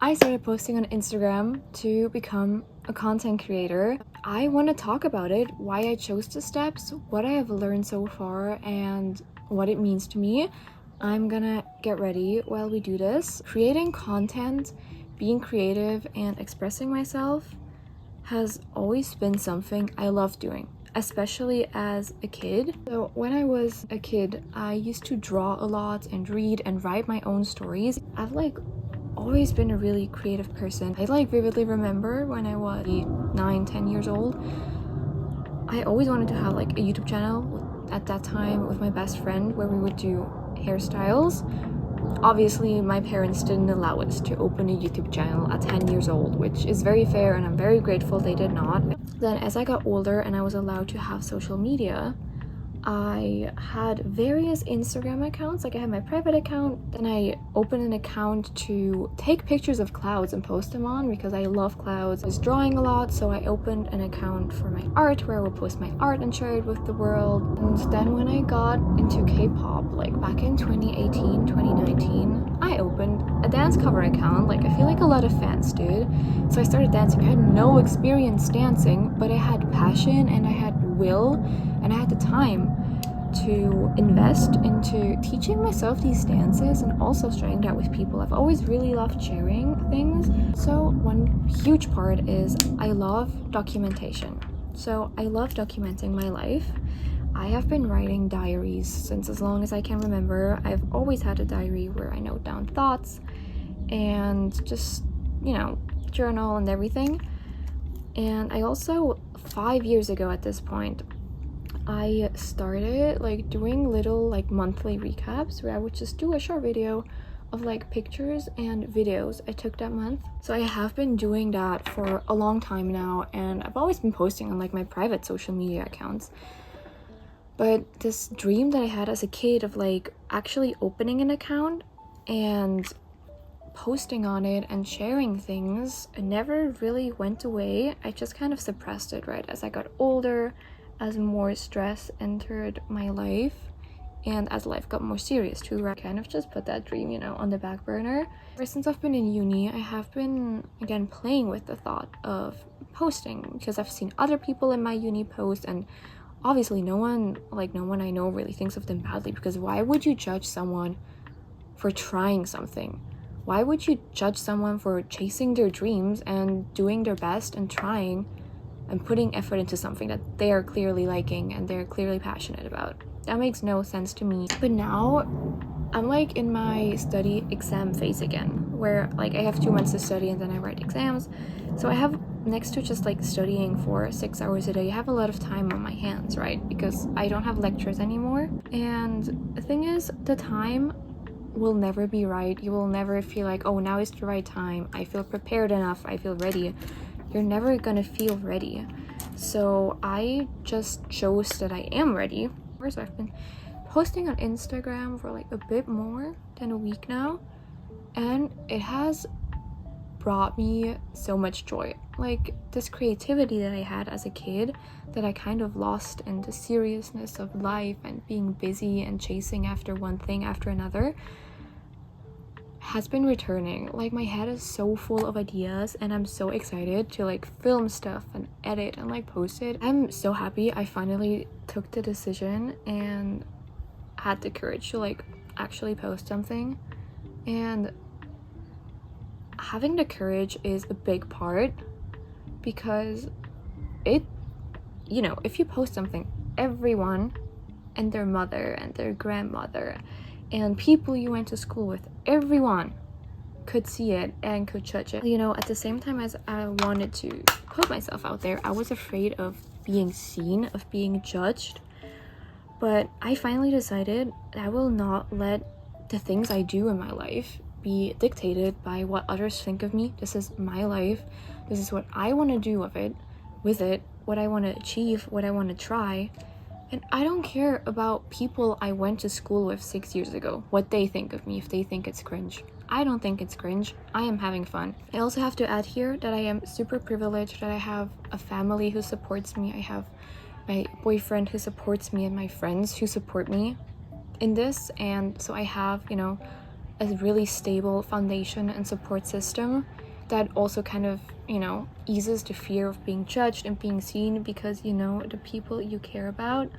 I started posting on Instagram to become a content creator. I want to talk about it, why I chose the steps, what I have learned so far, and what it means to me. I'm gonna get ready while we do this. Creating content, being creative, and expressing myself has always been something I love doing, especially as a kid. So when I was a kid, I used to draw a lot and read and write my own stories. I've always been a really creative person. I vividly remember when I was 9-10 years old, I always wanted to have a YouTube channel at that time with my best friend where we would do hairstyles. Obviously my parents didn't allow us to open a YouTube channel at 10 years old, which is very fair and I'm very grateful they did not. Then as I got older and I was allowed to have social media, I had various Instagram accounts. I had my private account, then I opened an account to take pictures of clouds and post them on because I love clouds. I was drawing a lot, so I opened an account for my art where I would post my art and share it with the world. And then when I got into K-pop, back in 2018, 2019, I opened a dance cover account. I feel like a lot of fans did. So I started dancing. I had no experience dancing, but I had passion and I had will and I had the time to invest into teaching myself these dances and also sharing that with people. I've always really loved sharing things. So one huge part is I love documentation. So I love documenting my life. I have been writing diaries since as long as I can remember. I've always had a diary where I note down thoughts and just, journal and everything. And I also, 5 years ago at this point, I started doing little monthly recaps where I would just do a short video of pictures and videos I took that month. So I have been doing that for a long time now, and I've always been posting on my private social media accounts. But this dream that I had as a kid of actually opening an account and posting on it and sharing things never really went away. I just kind of suppressed it right as I got older, as more stress entered my life, and as life got more serious too. I kind of just put that dream, on the back burner. Ever since I've been in uni, I have been again playing with the thought of posting because I've seen other people in my uni post, and obviously no one I know really thinks of them badly, because why would you judge someone for trying something? Why would you judge someone for chasing their dreams and doing their best and trying and putting effort into something that they are clearly liking and they're clearly passionate about? That makes no sense to me. But now I'm in my study exam phase again, where I have 2 months to study and then I write exams. So I have, next to just studying for 6 hours a day, I have a lot of time on my hands, right? Because I don't have lectures anymore. And the thing is, the time will never be right. You will never feel oh, now is the right time, I feel prepared enough, I feel ready. You're never gonna feel ready. So I just chose that I am ready. So I've been posting on Instagram for a bit more than a week now, and it has brought me so much joy. This creativity that I had as a kid that I kind of lost in the seriousness of life and being busy and chasing after one thing after another has been returning. My head is so full of ideas and I'm so excited to film stuff and edit and post it. I'm so happy I finally took the decision and had the courage to actually post something. And having the courage is a big part, because if you post something, everyone and their mother and their grandmother and people you went to school with, everyone could see it and could judge it. At the same time as I wanted to put myself out there, I was afraid of being seen, of being judged. But I finally decided I will not let the things I do in my life be dictated by what others think of me. This is my life. This is what I want to do with it, what I want to achieve, what I want to try. And I don't care about people I went to school with 6 years ago, what they think of me, if they think it's cringe. I don't think it's cringe. I am having fun. I also have to add here that I am super privileged, that I have a family who supports me. I have my boyfriend who supports me and my friends who support me in this. And so I have, a really stable foundation and support system that also kind of, you know, eases the fear of being judged and being seen, because, you know, the people you care about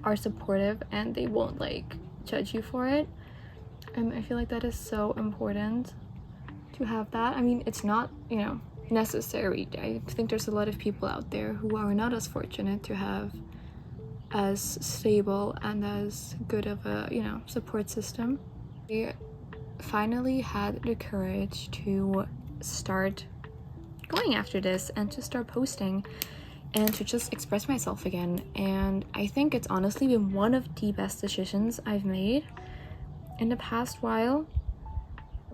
are supportive and they won't like judge you for it. And I feel like that is so important to have that. I mean, it's not, you know, necessary. I think there's a lot of people out there who are not as fortunate to have as stable and as good of a, you know, support system. I finally had the courage to start going after this and to start posting and to just express myself again. And I think it's honestly been one of the best decisions I've made in the past while,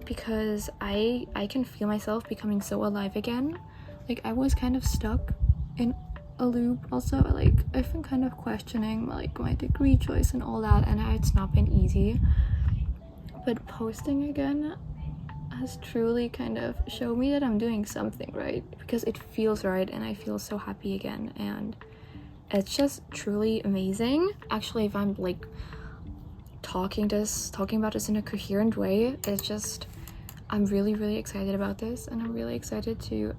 because I can feel myself becoming so alive again. Like, I was kind of stuck in a loop. Also, like, I've been kind of questioning like my degree choice and all that, and it's not been easy. But posting again has truly kind of showed me that I'm doing something right, because it feels right and I feel so happy again, and it's just truly amazing. Actually, if I'm like talking about this in a coherent way, it's just, I'm really excited about this, and I'm really excited to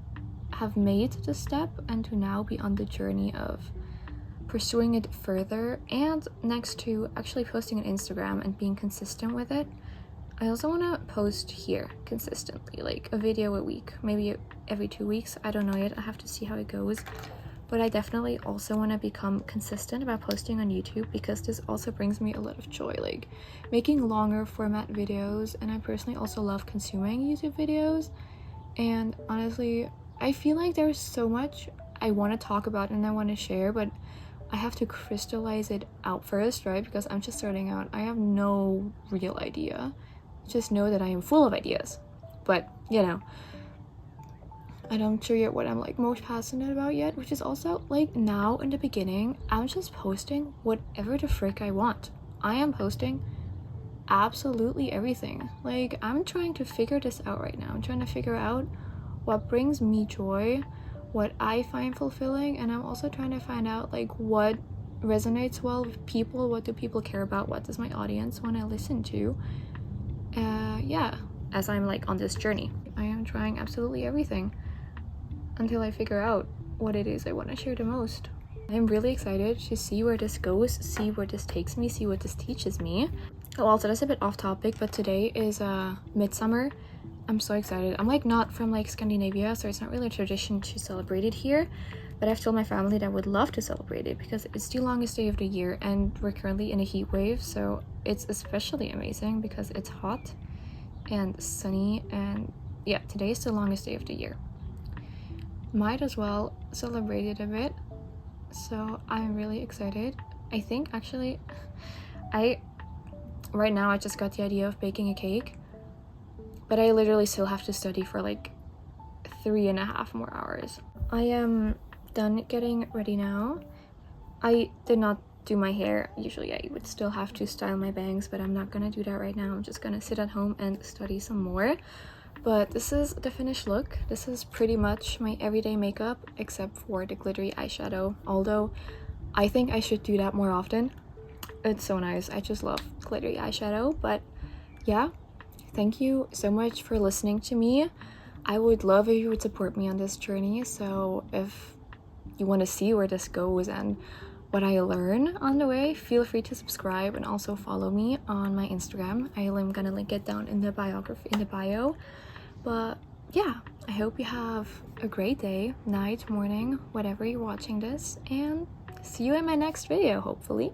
have made the step and to now be on the journey of pursuing it further. And next to actually posting on Instagram and being consistent with it, I also want to post here consistently, like a video a week, maybe every 2 weeks. I don't know yet, I have to see how it goes. But I definitely also want to become consistent about posting on YouTube, because this also brings me a lot of joy, like making longer format videos. And I personally also love consuming YouTube videos. And honestly, I feel like there's so much I want to talk about and I want to share, but I have to crystallize it out first, right? Because I'm just starting out. I have no real idea. Just know that I am full of ideas. But, you know, I don't sure yet what I'm like most passionate about yet, which is also like now in the beginning, I'm just posting whatever the frick I want. I am posting absolutely everything. Like, I'm trying to figure this out right now. I'm trying to figure out what brings me joy, what I find fulfilling, and I'm also trying to find out like what resonates well with people, what do people care about, what does my audience want to listen to. Yeah, as I'm like on this journey, I am trying absolutely everything until I figure out what it is I want to share the most. I'm really excited to see where this goes, see where this takes me, see what this teaches me. Oh, also, that's a bit off topic, but today is midsummer. I'm so excited. I'm like not from like Scandinavia, so it's not really a tradition to celebrate it here, but I've told my family that I would love to celebrate it because it's the longest day of the year, and we're currently in a heat wave, so it's especially amazing because it's hot and sunny. And yeah, today is the longest day of the year. Might as well celebrate it a bit, so I'm really excited. I think actually right now I just got the idea of baking a cake, but I literally still have to study for like 3.5 more hours. I am done getting ready now. I did not do my hair. Usually I would still have to style my bangs, but I'm not gonna do that right now. I'm just gonna sit at home and study some more. But this is the finished look. This is pretty much my everyday makeup except for the glittery eyeshadow, although I think I should do that more often. It's so nice. I just love glittery eyeshadow. But yeah, thank you so much for listening to me. I would love if you would support me on this journey. So if you want to see where this goes and what I learn on the way, feel free to subscribe and also follow me on my Instagram. I am gonna link it down in the bio. But yeah, I hope you have a great day, night, morning, whatever you're watching this, and see you in my next video, hopefully.